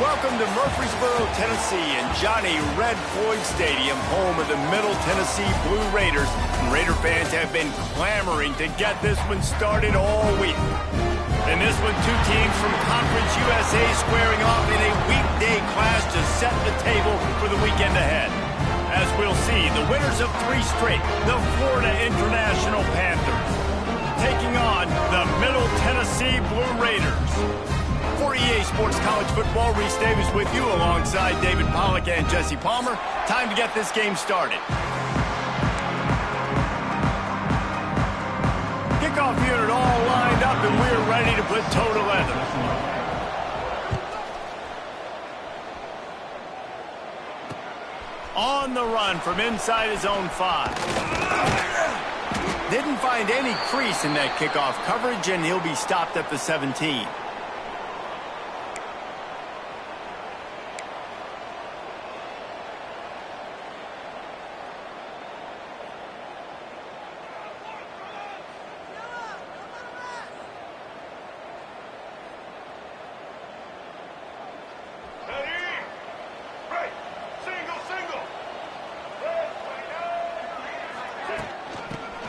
Welcome to Murfreesboro, Tennessee, and Johnny Red Floyd Stadium, home of the Middle Tennessee Blue Raiders. And Raider fans have been clamoring to get this one started all week. In this one, two teams from Conference USA squaring off in a weekday clash to set the table for the weekend ahead. As we'll see, the winners of 3 straight, the Florida International Panthers, taking on the Middle Tennessee Blue Raiders. For EA Sports College Football, Reese Davis with you alongside David Pollack and Jesse Palmer. Time to get this game started. Kickoff unit all lined up, and we're ready to put toe to leather. On the run from inside his own 5. Didn't find any crease in that kickoff coverage, and he'll be stopped at the 17.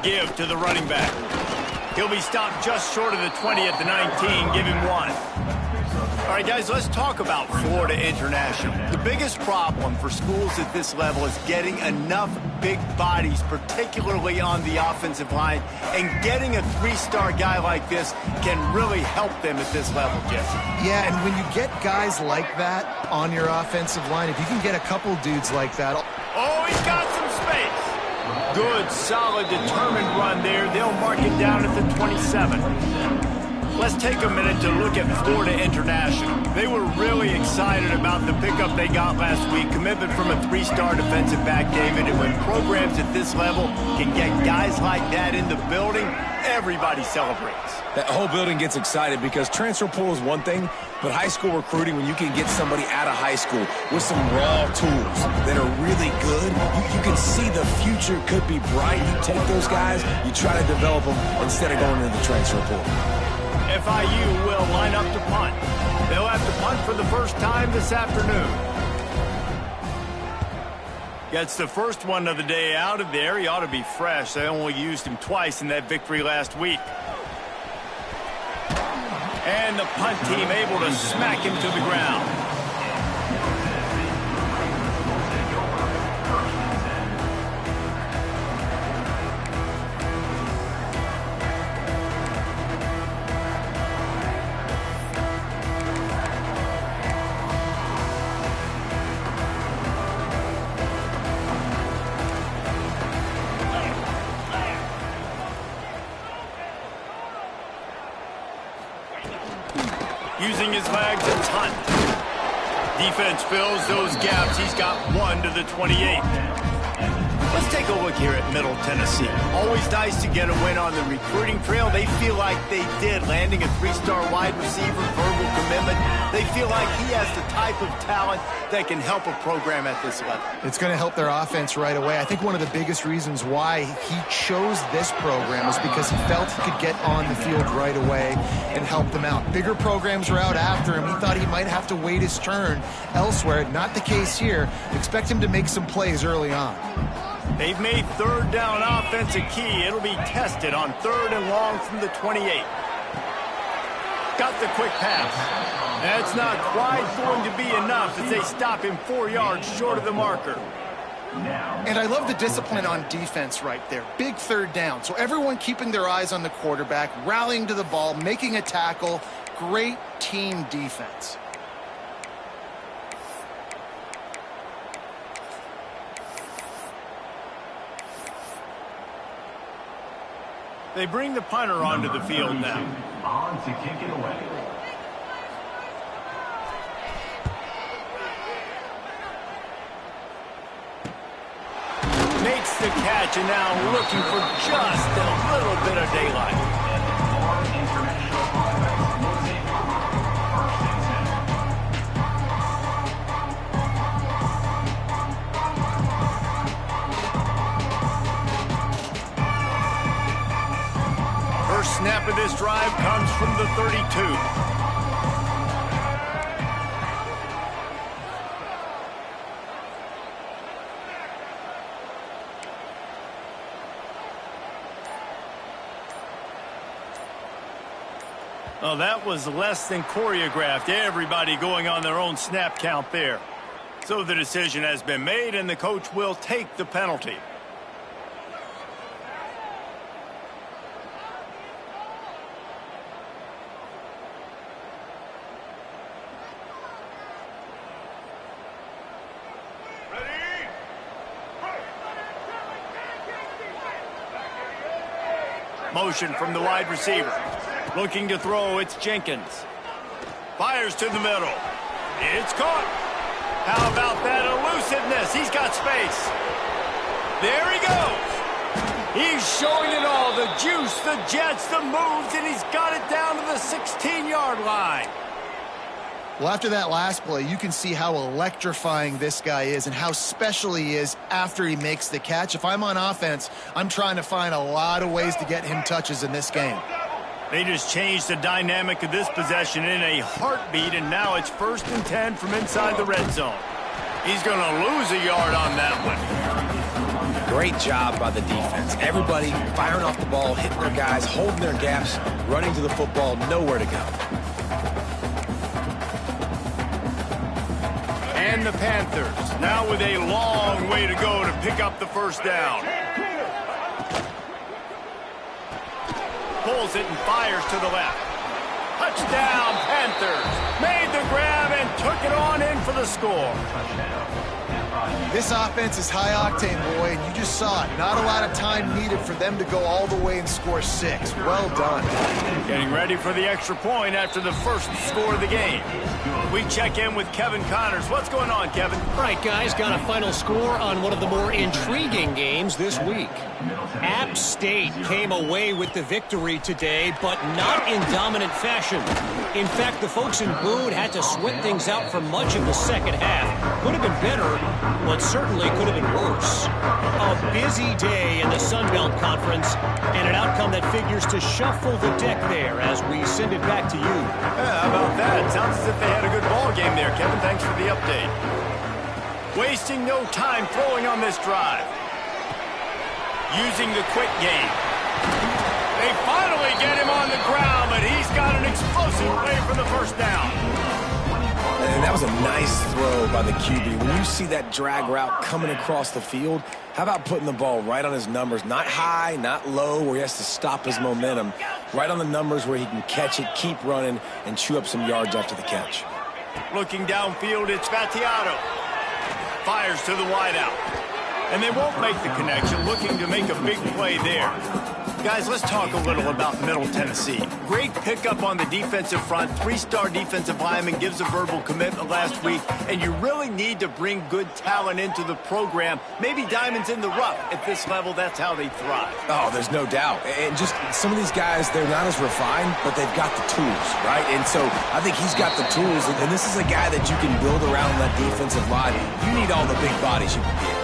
Give to the running back. He'll be stopped just short of the 20 at the 19. Give him 1. All right, guys, let's talk about Florida International. The biggest problem for schools at this level is getting enough big bodies, particularly on the offensive line, and getting a 3-star guy like this can really help them at this level, Jesse. Yeah, and when you get guys like that on your offensive line, if you can get a couple dudes like that. Oh, he's got some space. Good, solid, determined run there. They'll mark it down at the 27. Let's take a minute to look at Florida International. They were really excited about the pickup they got last week. Commitment from a 3-star defensive back, David. And when programs at this level can get guys like that in the building, everybody celebrates. That whole building gets excited because transfer pool is one thing, but high school recruiting, when you can get somebody out of high school with some raw tools that are really good, you can see the future could be bright. You take those guys, you try to develop them instead of going into the transfer pool. FIU will line up to punt. They'll have to punt for the first time this afternoon. Gets the first one of the day out of there. He ought to be fresh. They only used him twice in that victory last week. And the punt team able to smack him to the ground. Using his legs, it's Hunt. Defense fills those gaps. He's got 1 to the 28. Let's take a look here at Middle Tennessee. Always nice to get a win on the recruiting trail. They feel like they did, landing a 3-star wide receiver, verbal commitment. They feel like he has the type of talent that can help a program at this level. It's going to help their offense right away. I think one of the biggest reasons why he chose this program is because he felt he could get on the field right away and help them out. Bigger programs were out after him. He thought he might have to wait his turn elsewhere. Not the case here. Expect him to make some plays early on. They've made 3rd down offense a key. It'll be tested on 3rd and long from the 28. Got the quick pass. That's not quite going to be enough as they stop him 4 yards short of the marker. And I love the discipline on defense right there. Big 3rd down. So everyone keeping their eyes on the quarterback, rallying to the ball, making a tackle. Great team defense. They bring the punter onto the field now. On to kick it away. Makes the catch and now looking for just a little bit of daylight. Snap of this drive comes from the 32. Oh, that was less than choreographed. Everybody going on their own snap count there. So the decision has been made, and the coach will take the penalty. Motion from the wide receiver. Looking to throw, it's Jenkins. Fires to the middle. It's caught. How about that elusiveness? He's got space. There he goes. He's showing it all. The juice, the jets, the moves, and he's got it down to the 16-yard line. Well, after that last play, you can see how electrifying this guy is and how special he is after he makes the catch. If I'm on offense, I'm trying to find a lot of ways to get him touches in this game. They just changed the dynamic of this possession in a heartbeat, and now it's 1st and 10 from inside the red zone. He's going to lose a yard on that one. Great job by the defense. Everybody firing off the ball, hitting their guys, holding their gaps, running to the football, nowhere to go. And the Panthers now with a long way to go to pick up the first down. Pulls it and fires to the left. Touchdown, Panthers. Made the grab and took it on in for the score. This offense is high octane, boy, and you just saw it. Not a lot of time needed for them to go all the way and score 6. Well done. Getting ready for the extra point after the first score of the game. We check in with Kevin Connors. What's going on, Kevin? All right, guys, got a final score on one of the more intriguing games this week. App State came away with the victory today, but not in dominant fashion. In fact, the folks in Boone had to sweat things out for much of the second half. Could have been better, but certainly could have been worse. A busy day in the Sun Belt Conference, and an outcome that figures to shuffle the deck there as we send it back to you. Yeah, how about that? Sounds as if they had a good ball game there, Kevin. Thanks for the update. Wasting no time throwing on this drive. Using the quick game. They finally get him on the ground, but he's got an explosive play for the first down. And that was a nice throw by the QB. When you see that drag route coming across the field, how about putting the ball right on his numbers? Not high, not low, where he has to stop his momentum. Right on the numbers where he can catch it, keep running, and chew up some yards after the catch. Looking downfield, it's Vattiato. Fires to the wideout. And they won't make the connection, looking to make a big play there. Guys, let's talk a little about Middle Tennessee. Great pickup on the defensive front. 3-star defensive lineman gives a verbal commitment last week, and you really need to bring good talent into the program. Maybe diamonds in the rough. At this level, that's how they thrive. Oh, there's no doubt. And just some of these guys, they're not as refined, but they've got the tools, right? And so I think he's got the tools, and this is a guy that you can build around that defensive line. You need all the big bodies you can get.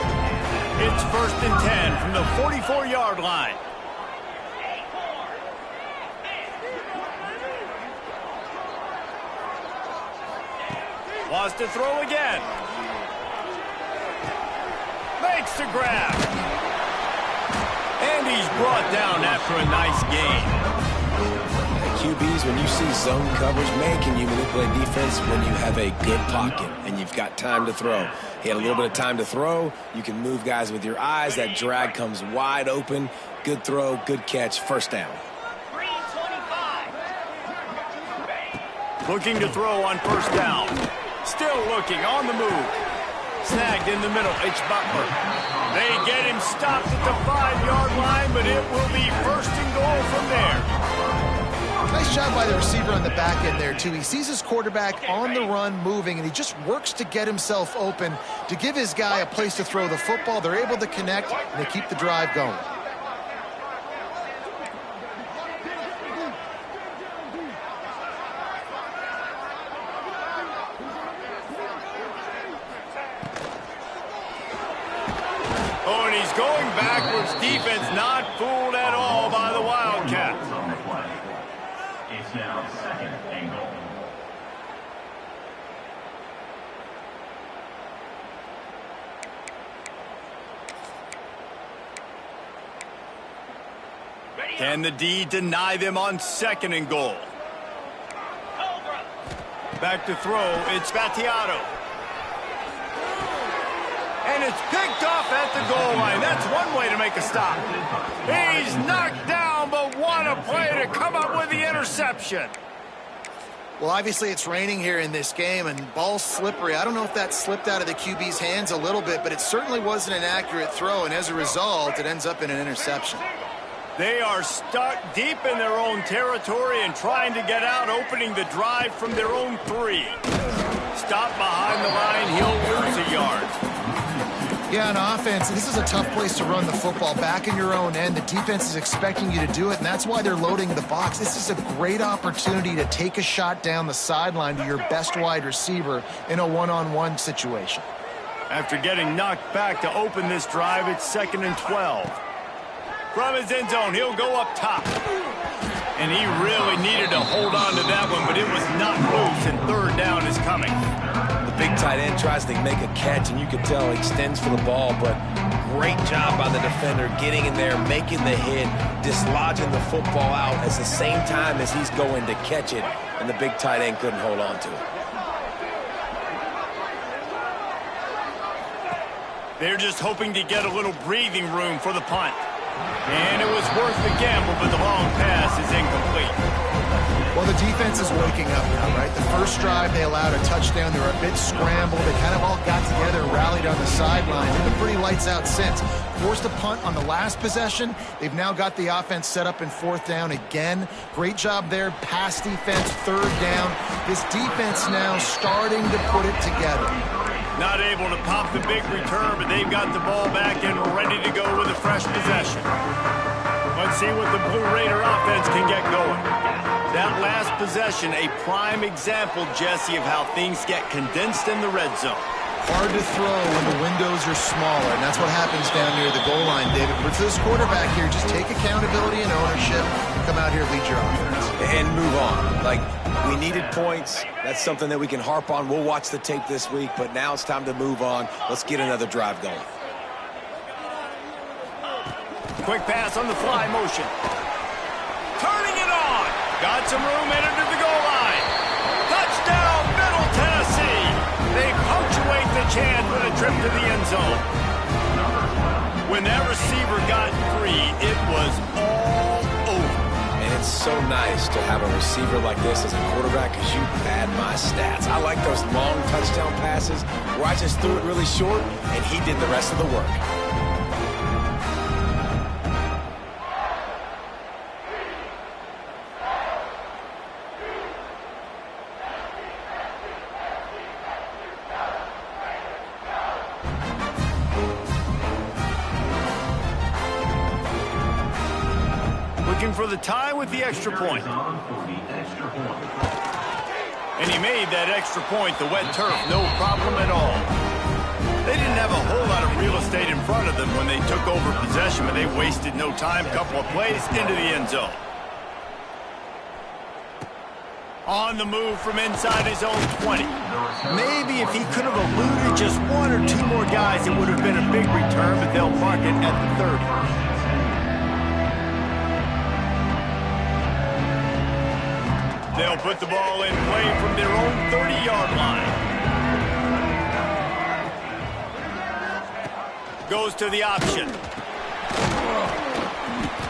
It's 1st and 10 from the 44-yard line. Wants to throw again. Makes the grab. And he's brought down after a nice gain. QBs, when you see zone coverage, man, can you manipulate defense when you have a good pocket and you've got time to throw. He had a little bit of time to throw. You can move guys with your eyes. That drag comes wide open. Good throw, good catch, first down. Looking to throw on first down. Still looking on the move. Snagged in the middle. It's Butler. They get him stopped at the 5-yard line, but it will be 1st and goal from there. Nice job by the receiver on the back end there, too. He sees his quarterback on the run moving, and he just works to get himself open to give his guy a place to throw the football. They're able to connect, and they keep the drive going. Oh, and he's going backwards. Defense not fooled at all by the Wildcats. It's now 2nd and goal. Can the D deny them on 2nd and goal? Back to throw, it's Battiato. And it's picked off at the goal line. That's one way to make a stop. He's knocked down, but what a play to come up with the interception. Well, obviously it's raining here in this game, and ball's slippery. I don't know if that slipped out of the QB's hands a little bit, but it certainly wasn't an accurate throw, and as a result, it ends up in an interception. They are stuck deep in their own territory and trying to get out, opening the drive from their own 3. Stop behind the line, he'll lose a yard. Yeah, on offense, this is a tough place to run the football. Back in your own end, the defense is expecting you to do it, and that's why they're loading the box. This is a great opportunity to take a shot down the sideline to your best wide receiver in a one-on-one situation. After getting knocked back to open this drive, it's 2nd and 12. From his end zone, he'll go up top. And he really needed to hold on to that one, but it was not loose, and 3rd down is coming. Big tight end tries to make a catch, and you can tell he extends for the ball, but great job by the defender getting in there, making the hit, dislodging the football out at the same time as he's going to catch it, and the big tight end couldn't hold on to it. They're just hoping to get a little breathing room for the punt. And it was worth the gamble, but the long pass is incomplete. Well, the defense is waking up now, right? The first drive, they allowed a touchdown. They were a bit scrambled. They kind of all got together, rallied on the sideline. They've been pretty lights out since. Forced a punt on the last possession. They've now got the offense set up in 4th down again. Great job there. Pass defense, 3rd down. This defense now starting to put it together. Not able to pop the big return, but they've got the ball back and ready to go with a fresh possession. Let's see what the Blue Raider offense can get going. That last possession, a prime example, Jesse, of how things get condensed in the red zone. Hard to throw when the windows are smaller, and that's what happens down near the goal line, David. But for this quarterback here, just take accountability and ownership and come out here and lead your offense. And move on. Like, we needed points. That's something that we can harp on. We'll watch the tape this week, but now it's time to move on. Let's get another drive going. Quick pass on the fly motion. Turning it on. Got some room, entered to the goal line. Touchdown, Middle Tennessee. They punctuate the chance with a trip to the end zone. When that receiver got 3, it was all over. And it's so nice to have a receiver like this as a quarterback because you pad my stats. I like those long touchdown passes where I just threw it really short and he did the rest of the work. Looking for the tie with the extra point. And he made that extra point, the wet turf, no problem at all. They didn't have a whole lot of real estate in front of them when they took over possession, but they wasted no time. Couple of plays into the end zone. On the move from inside his own 20. Maybe if he could have eluded just 1 or 2 more guys, it would have been a big return, but they'll mark it at the 30. They'll put the ball in play from their own 30-yard line. Goes to the option.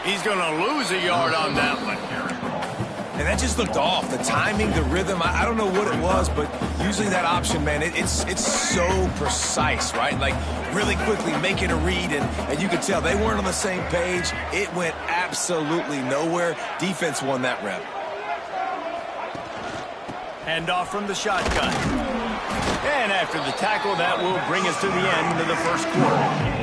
He's going to lose a yard on that one. And that just looked off. The timing, the rhythm, I don't know what it was, but using that option, man, it's so precise, right? Like, really quickly making a read, and you could tell they weren't on the same page. It went absolutely nowhere. Defense won that rep. Handoff from the shotgun. And after the tackle, that will bring us to the end of the first quarter.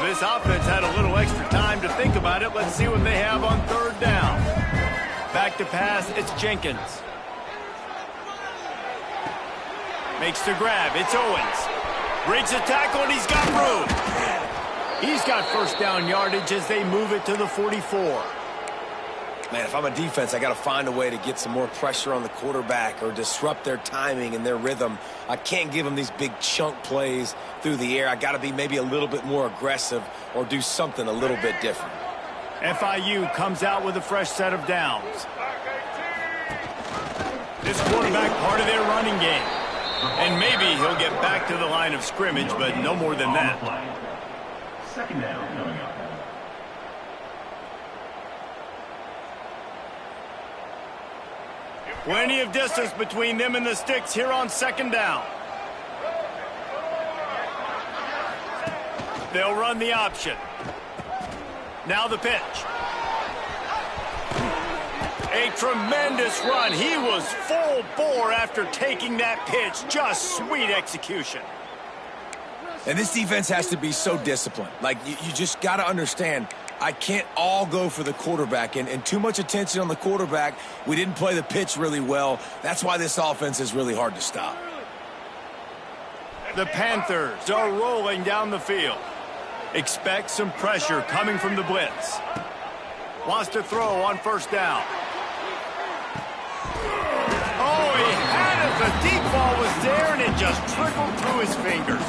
This offense had a little extra time to think about it. Let's see what they have on 3rd down. Back to pass, it's Jenkins. Makes the grab, it's Owens. Breaks the tackle, and he's got room. He's got first down yardage as they move it to the 44. Man, if I'm a defense, I got to find a way to get some more pressure on the quarterback or disrupt their timing and their rhythm. I can't give them these big chunk plays through the air. I got to be maybe a little bit more aggressive or do something a little bit different. FIU comes out with a fresh set of downs. This quarterback part of their running game. And maybe he'll get back to the line of scrimmage, but no more than that. Second down coming up. Plenty of distance between them and the sticks here on second down. They'll run the option. Now the pitch. A tremendous run. He was full bore after taking that pitch. Just sweet execution. And this defense has to be so disciplined. Like, you just got to understand, I can't all go for the quarterback. And too much attention on the quarterback. We didn't play the pitch really well. That's why this offense is really hard to stop. The Panthers are rolling down the field. Expect some pressure coming from the blitz. Wants to throw on first down. Oh, he had it. The deep ball was there, and it just trickled through his fingers.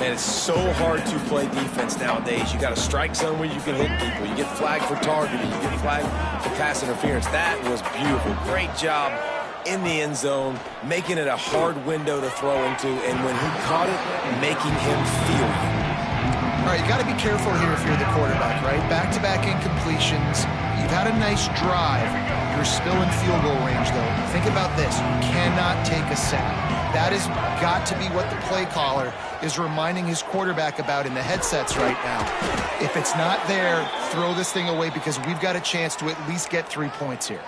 Man, it's so hard to play defense nowadays. You got a strike zone where you can hit people. You get flagged for targeting. You get flagged for pass interference. That was beautiful. Great job in the end zone, making it a hard window to throw into, and when he caught it, making him feel it. All right, you got to be careful here if you're the quarterback, right? Back-to-back incompletions. You've had a nice drive. You're still in field goal range, though. Think about this. You cannot take a sack. That has got to be what the play caller is reminding his quarterback about in the headsets right now. If it's not there, throw this thing away because we've got a chance to at least get 3 points here.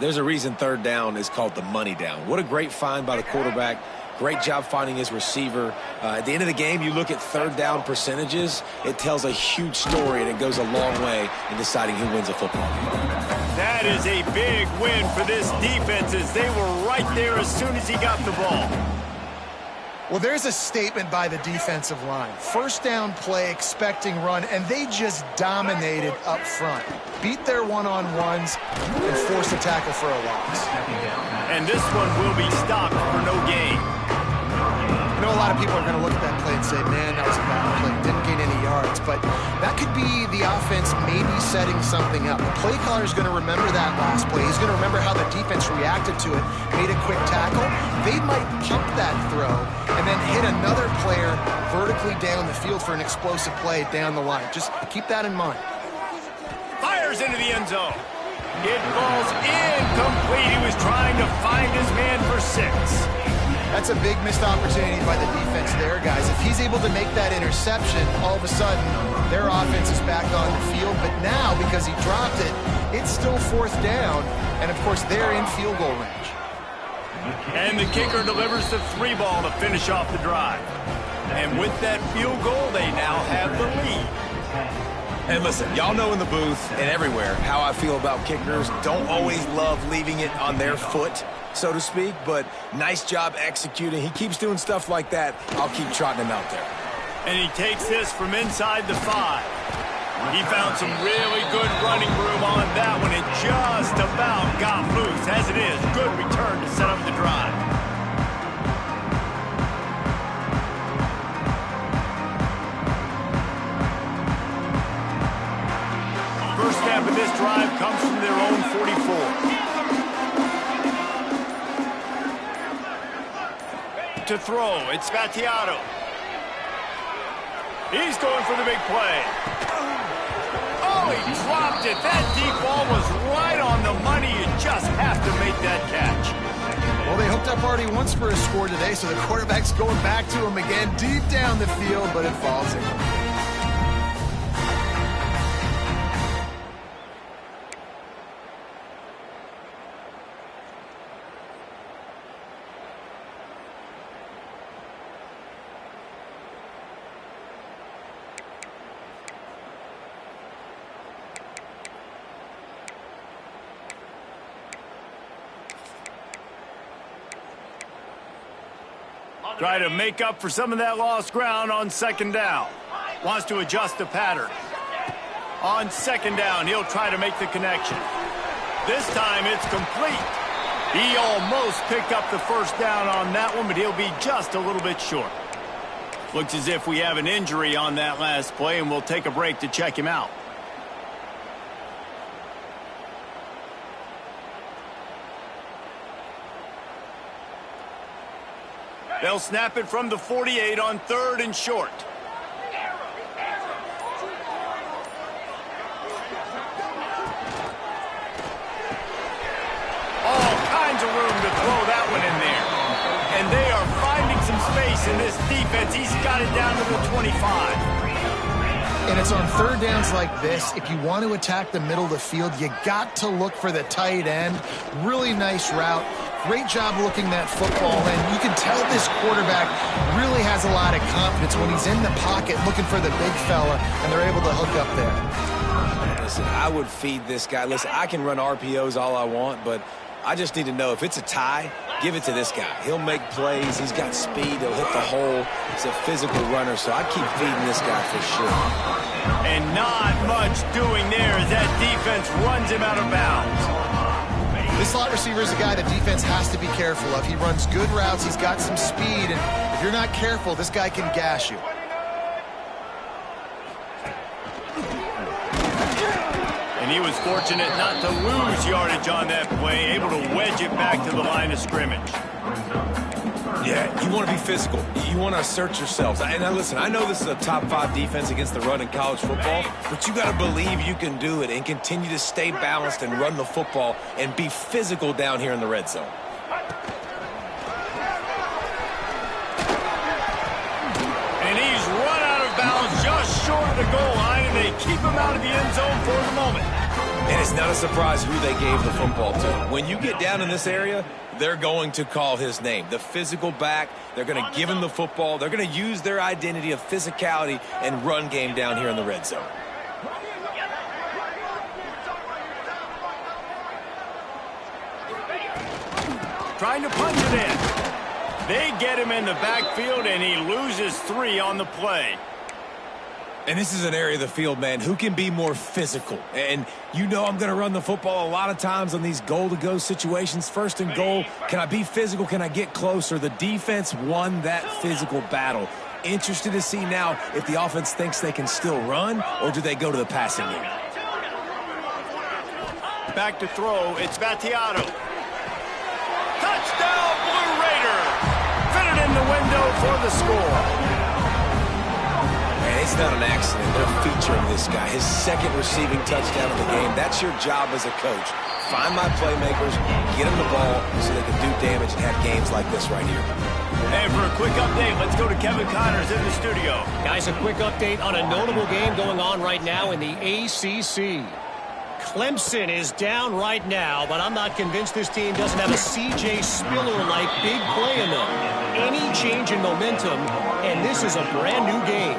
There's a reason third down is called the money down. What a great find by the quarterback. Great job finding his receiver. At the end of the game, you look at third down percentages. It tells a huge story, and it goes a long way in deciding who wins a football game. That is a big win for this defense as they were right there as soon as he got the ball. Well, there's a statement by the defensive line. First down play, expecting run, and they just dominated up front. Beat their one-on-ones and forced a tackle for a loss. And this one will be stopped for no gain. I know a lot of people are going to look at that play and say, man, that was a bad play. Didn't gain any yards. But that could be the offense maybe setting something up. The play caller is going to remember that last play. He's going to remember how the defense reacted to it, made a quick tackle. They might pump that throw and then hit another player vertically down the field for an explosive play down the line. Just keep that in mind. Fires into the end zone. It falls incomplete. He was trying to find his man for 6. That's a big missed opportunity by the defense there, guys. If he's able to make that interception, all of a sudden, their offense is back on the field. But now, because he dropped it, it's still fourth down. And, of course, they're in field goal range. And the kicker delivers the 3 ball to finish off the drive. And with that field goal, they now have the lead. And listen, y'all know in the booth and everywhere how I feel about kickers. Don't always love leaving it on their foot, so to speak, but nice job executing. He keeps doing stuff like that. I'll keep trotting him out there. And he takes this from inside the 5. He found some really good running room on that one and just about got loose. As it is, good return to set up the drive. First snap of this drive comes from their own 44. To throw, it's Spatiato. He's going for the big play. Oh, he dropped it. That deep ball was right on the money. You just have to make that catch. Well, they hooked up already once for a score today, so the quarterback's going back to him again deep down the field, but it falls in. Try to make up for some of that lost ground on second down. Wants to adjust the pattern. On second down, he'll try to make the connection. This time it's complete. He almost picked up the first down on that one, but he'll be just a little bit short. Looks as if we have an injury on that last play, and we'll take a break to check him out. They'll snap it from the 48 on 3rd and short. All kinds of room to throw that one in there. And they are finding some space in this defense. He's got it down to the 25. And it's on 3rd downs like this. If you want to attack the middle of the field, you got to look for the tight end. Really nice route. Great job looking that football, and you can tell this quarterback really has a lot of confidence when he's in the pocket looking for the big fella, and they're able to hook up there. Listen, I would feed this guy. Listen, I can run RPOs all I want, but I just need to know if it's a tie, give it to this guy. He'll make plays. He's got speed. He'll hit the hole. He's a physical runner, so I keep feeding this guy for sure. And not much doing there as that defense runs him out of bounds. This slot receiver is a guy the defense has to be careful of. He runs good routes. He's got some speed, and if you're not careful, this guy can gash you. And he was fortunate not to lose yardage on that play, able to wedge it back to the line of scrimmage. Yeah, you want to be physical. You want to assert yourselves. And now listen, I know this is a top 5 defense against the run in college football, but you got to believe you can do it and continue to stay balanced and run the football and be physical down here in the red zone. And he's run out of bounds just short of the goal line, and they keep him out of the end zone for the moment. And it's not a surprise who they gave the football to. When you get down in this area, they're going to call his name. The physical back, they're going to give him the football. They're going to use their identity of physicality and run game down here in the red zone. Trying to punch it in. They get him in the backfield, and he loses 3 on the play. And this is an area of the field, man, who can be more physical. And you know I'm going to run the football a lot of times on these goal-to-go situations. 1st and goal, can I be physical? Can I get closer? The defense won that physical battle. Interested to see now if the offense thinks they can still run, or do they go to the passing game? Back to throw, it's Battiato. Touchdown, Blue Raiders! Fitted in the window for the score. It's not an accident. They're featuring this guy. His 2nd receiving touchdown of the game. That's your job as a coach. Find my playmakers, get them the ball so they can do damage and have games like this right here. And for a quick update, let's go to Kevin Connors in the studio. Guys, a quick update on a notable game going on right now in the ACC. Clemson is down right now, but I'm not convinced this team doesn't have a C.J. Spiller-like big play in them. Any change in momentum, and this is a brand new game.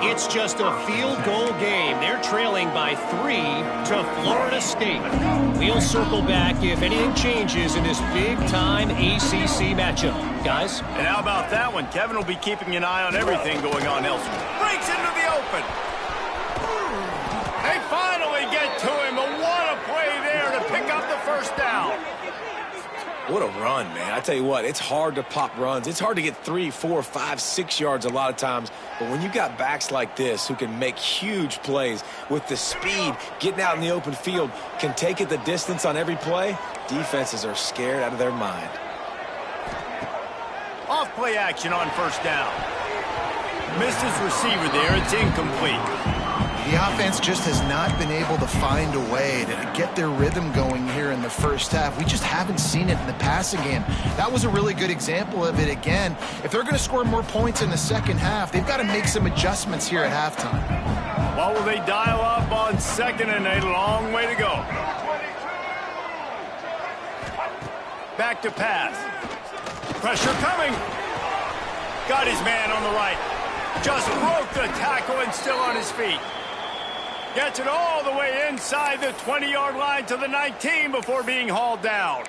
It's just a field goal game. They're trailing by 3 to Florida State. We'll circle back if anything changes in this big-time ACC matchup. Guys? And how about that one? Kevin will be keeping an eye on everything going on elsewhere. Breaks into the open. They finally get to him, but what a play there to pick up the first down. What a run, man. I tell you what, it's hard to pop runs. It's hard to get 3, 4, 5, 6 yards a lot of times. But when you got backs like this who can make huge plays with the speed, getting out in the open field, can take it the distance on every play, defenses are scared out of their mind. Off play action on first down. Missed his receiver there. It's incomplete. The offense just has not been able to find a way to get their rhythm going here in the first half. We just haven't seen it in the passing game. That was a really good example of it again. If they're going to score more points in the second half, they've got to make some adjustments here at halftime. Well, will they dial up on 2nd and a long way to go? Back to pass. Pressure coming. Got his man on the right. Just broke the tackle and still on his feet. Gets it all the way inside the 20-yard line to the 19 before being hauled down.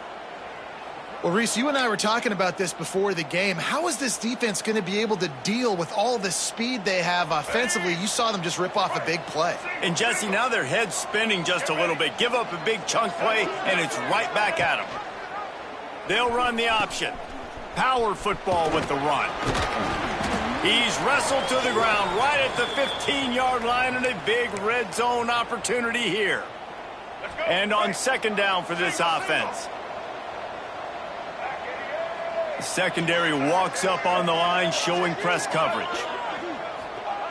Well, Reese, you and I were talking about this before the game. How is this defense going to be able to deal with all the speed they have offensively? You saw them just rip off a big play. And, Jesse, now their head's spinning just a little bit. Give up a big chunk play, and it's right back at them. They'll run the option. Power football with the run. He's wrestled to the ground right at the 15-yard line, and a big red zone opportunity here. And on second down for this offense. The secondary walks up on the line, showing press coverage.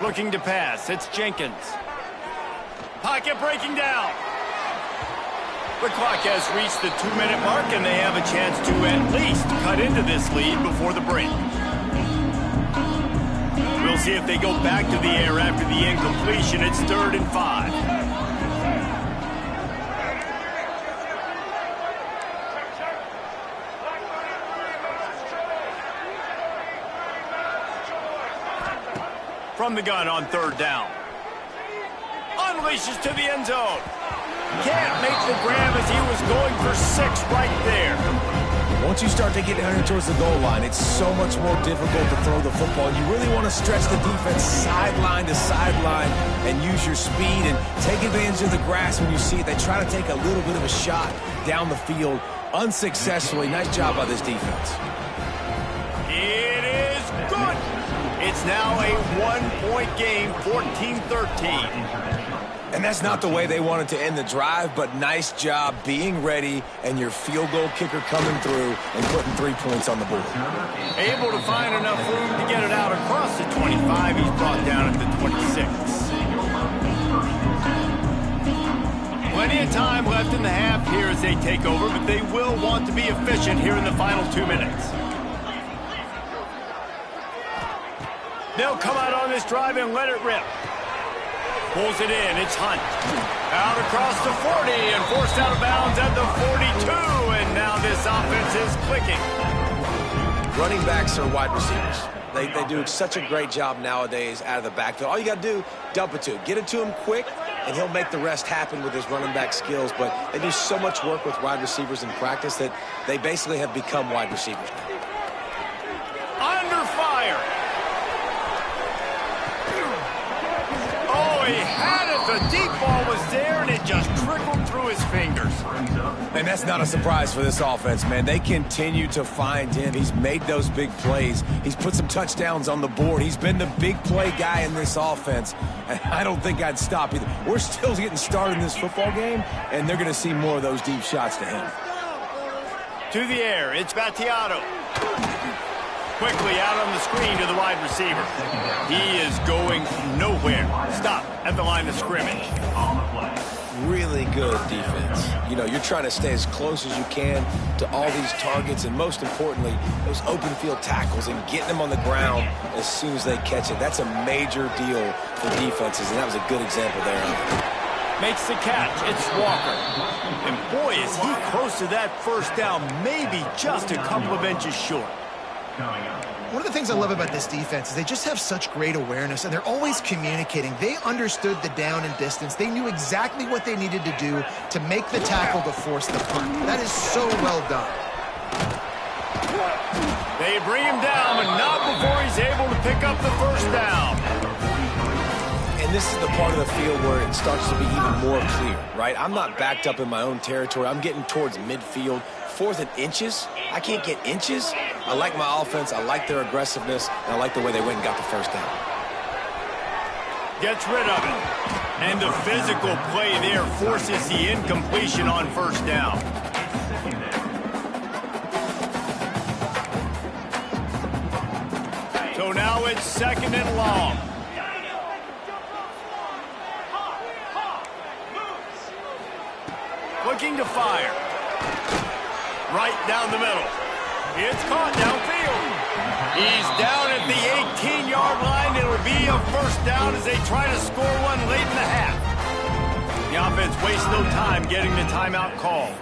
Looking to pass. It's Jenkins. Pocket breaking down. The clock has reached the 2-minute mark, and they have a chance to at least cut into this lead before the break. We'll see if they go back to the air after the incompletion. It's 3rd and 5. From the gun on 3rd down. Unleashes to the end zone. Can't make the grab as he was going for 6 right there. Once you start to get down here towards the goal line, it's so much more difficult to throw the football. You really want to stretch the defense sideline to sideline and use your speed and take advantage of the grass when you see it. They try to take a little bit of a shot down the field unsuccessfully. Nice job by this defense. It is good. It's now a 1-point game, 14-13. And that's not the way they wanted to end the drive, but nice job being ready and your field goal kicker coming through and putting 3 points on the board. Able to find enough room to get it out across the 25. He's brought down at the 26. Plenty of time left in the half here as they take over, but they will want to be efficient here in the final 2 minutes. They'll come out on this drive and let it rip. Pulls it in. It's Hunt. Out across the 40 and forced out of bounds at the 42. And now this offense is clicking. Running backs are wide receivers. They do such a great job nowadays out of the backfield. All you got to do, dump it to him. Get it to him quick, and he'll make the rest happen with his running back skills. But they do so much work with wide receivers in practice that they basically have become wide receivers. Under fire. He had it. The deep ball was there, and it just trickled through his fingers. And that's not a surprise for this offense, man. They continue to find him. He's made those big plays. He's put some touchdowns on the board. He's been the big play guy in this offense. And I don't think I'd stop either. We're still getting started in this football game, and they're going to see more of those deep shots to him. To the air, it's Battiato. Quickly out on the screen to the wide receiver. He is going nowhere. Stop at the line of scrimmage. Really good defense. You know, you're trying to stay as close as you can to all these targets, and most importantly, those open field tackles and getting them on the ground as soon as they catch it. That's a major deal for defenses, and that was a good example there. Makes the catch. It's Walker. And boy, is he close to that first down, maybe just a couple of inches short. One of the things I love about this defense is they just have such great awareness, and they're always communicating. They understood the down and distance. They knew exactly what they needed to do to make the tackle to force the punt. That is so well done. They bring him down, but not before he's able to pick up the first down. And this is the part of the field where it starts to be even more clear, right? I'm not backed up in my own territory. I'm getting towards midfield. 4th and inches. I can't get inches. I like my offense. I like their aggressiveness. And I like the way they went and got the first down. Gets rid of it. And the physical play there forces the incompletion on first down. So now it's 2nd and long. Looking to fire. Right down the middle. It's caught downfield. He's down at the 18-yard line. It'll be a first down as they try to score one late in the half. The offense wastes no time getting the timeout call.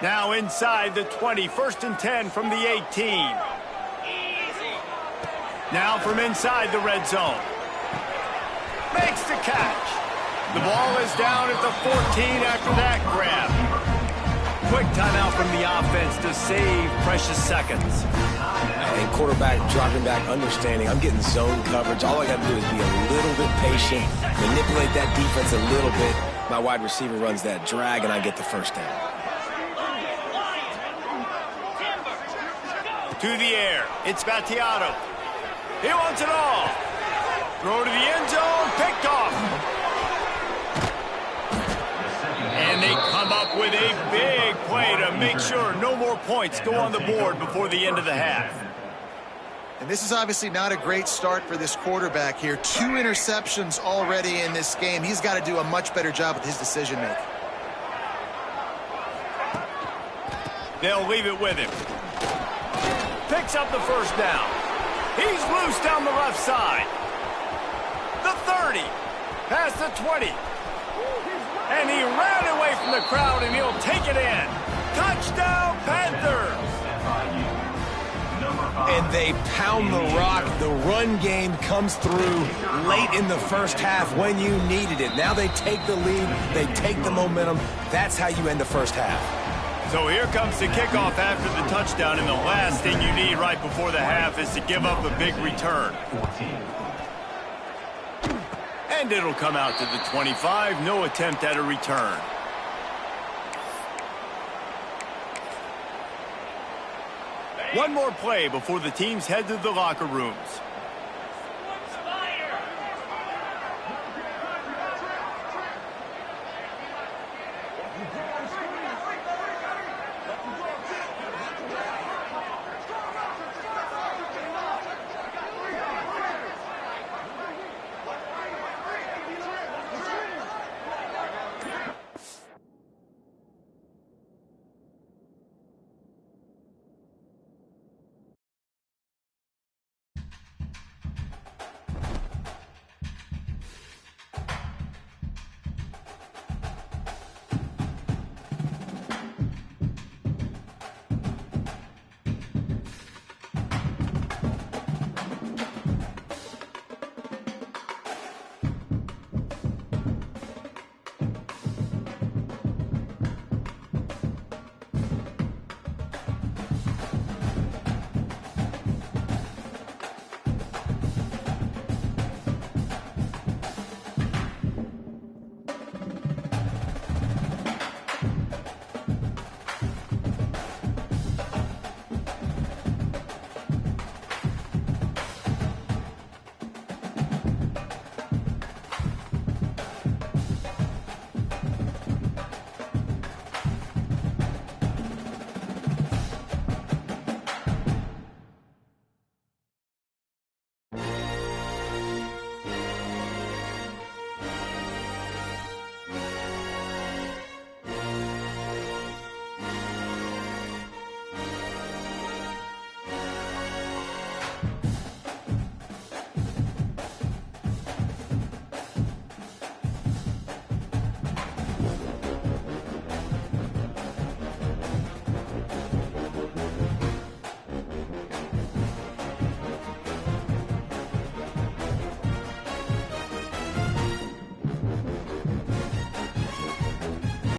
Now inside the 20, 1st and 10 from the 18. Now from inside the red zone. Makes the catch. The ball is down at the 14 after that grab. Quick timeout from the offense to save precious seconds. And quarterback dropping back, understanding I'm getting zone coverage. All I got to do is be a little bit patient, manipulate that defense a little bit. My wide receiver runs that drag, and I get the first down. To the air. It's Battiato. He wants it all. Throw to the end zone. Picked off. And they come up with a big play to make sure no more points go on the board before the end of the half. And this is obviously not a great start for this quarterback here. 2 interceptions already in this game. He's got to do a much better job with his decision-making. They'll leave it with him. Picks up the first down. He's loose down the left side. The 30. Past the 20. And he ran away from the crowd, and he'll take it in. Touchdown, Panthers! And they pound the rock. The run game comes through late in the first half when you needed it. Now they take the lead. They take the momentum. That's how you end the first half. So here comes the kickoff after the touchdown, and the last thing you need right before the half is to give up a big return. And it'll come out to the 25. No attempt at a return. One more play before the teams head to the locker rooms.